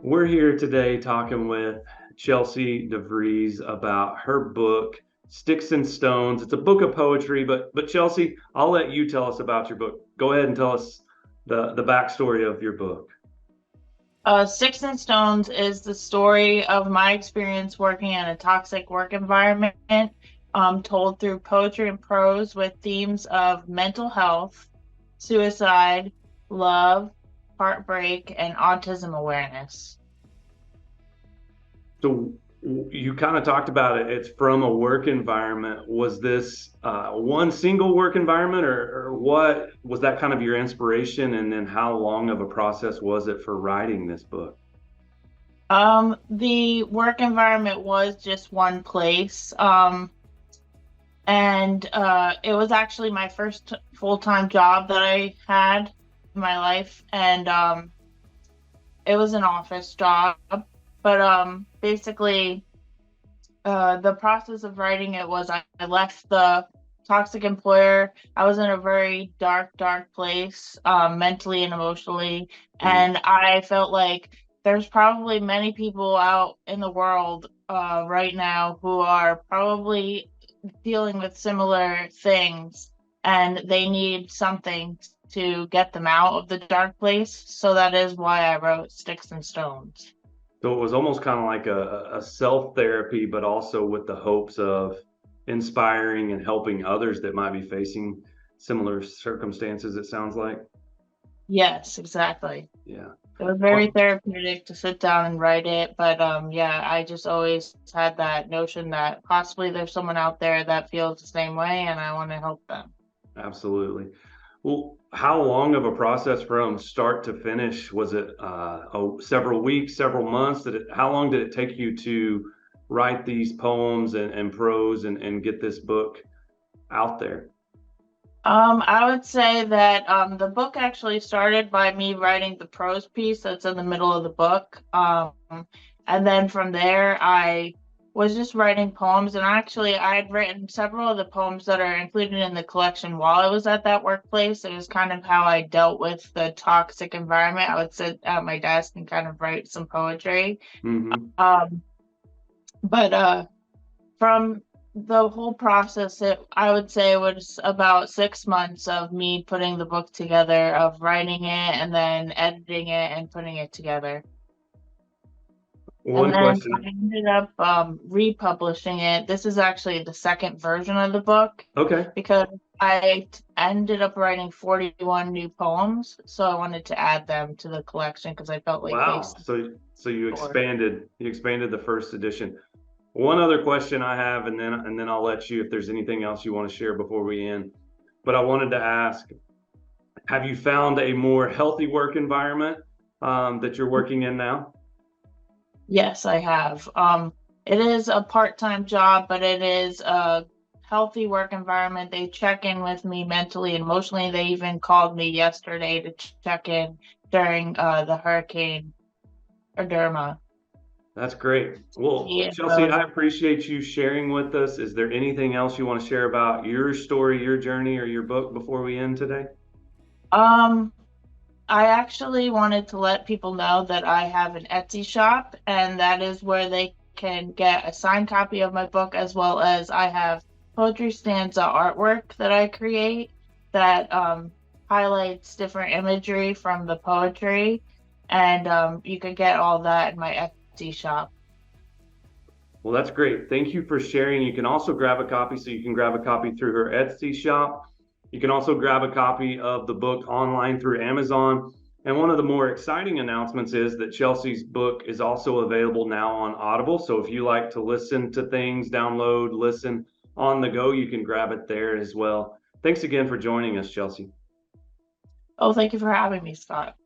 We're here today talking with Chelsea DeVries about her book, Sticks and Stones. It's a book of poetry, but Chelsea, I'll let you tell us about your book. Go ahead and tell us the backstory of your book. Sticks and Stones is the story of my experience working in a toxic work environment, told through poetry and prose with themes of mental health, suicide, love, heartbreak, and autism awareness. So you kind of talked about it. It's from a work environment. Was this one single work environment, or what was that kind of your inspiration? And then how long of a process was it for writing this book? The work environment was just one place. And it was actually my first full-time job that I had in my life. And it was an office job. But basically, the process of writing it was I left the toxic employer. I was in a very dark place, mentally and emotionally, Mm. and I felt like there's probably many people out in the world right now who are probably dealing with similar things, and they need something to get them out of the dark place. So that is why I wrote Sticks and Stones. So it was almost kind of like a self therapy, but also with the hopes of inspiring and helping others that might be facing similar circumstances, it sounds like. Yes, exactly. Yeah. It was very Well, therapeutic to sit down and write it, but yeah, I just always had that notion that possibly there's someone out there that feels the same way and I want to help them. absolutely. Well, how long of a process from start to finish was it? Several weeks, several months? How long did it take you to write these poems and prose and get this book out there? I would say that the book actually started by me writing the prose piece that's in the middle of the book. And then from there, I was just writing poems. And actually, I had written several of the poems that are included in the collection while I was at that workplace. It was kind of how I dealt with the toxic environment. I would sit at my desk and kind of write some poetry. Hmm. Um, but from the whole process, I would say it was about 6 months of me putting the book together, of writing it and then editing it and putting it together. And One then I question. ended up republishing it. This is actually the second version of the book Okay. because ended up writing 41 new poems. So I wanted to add them to the collection because I felt like they Wow. stood So for. you expanded the first edition. One other question I have, and then I'll let you if there's anything else you want to share before we end. But I wanted to ask, have you found a more healthy work environment that you're working in now? Yes, I have. It is a part-time job, but it is a healthy work environment. They check in with me mentally and emotionally. They even called me yesterday to check in during the hurricane Irma. That's great. Well, See if I Chelsea, was. I appreciate you sharing with us. Is there anything else you want to share about your story, your journey, or your book before we end today? Um, I actually wanted to let people know that I have an Etsy shop, and that is where they can get a signed copy of my book, as well as I have poetry stanza artwork that I create that highlights different imagery from the poetry, and you can get all that in my Etsy shop. Well, that's great. Thank you for sharing. You can also grab a copy, so you can grab a copy through her Etsy shop. You can also grab a copy of the book online through Amazon. And one of the more exciting announcements is that Chelsea's book is also available now on Audible. So if you like to listen to things, download, listen on the go, you can grab it there as well. Thanks again for joining us, Chelsea. Oh, thank you for having me, Scott.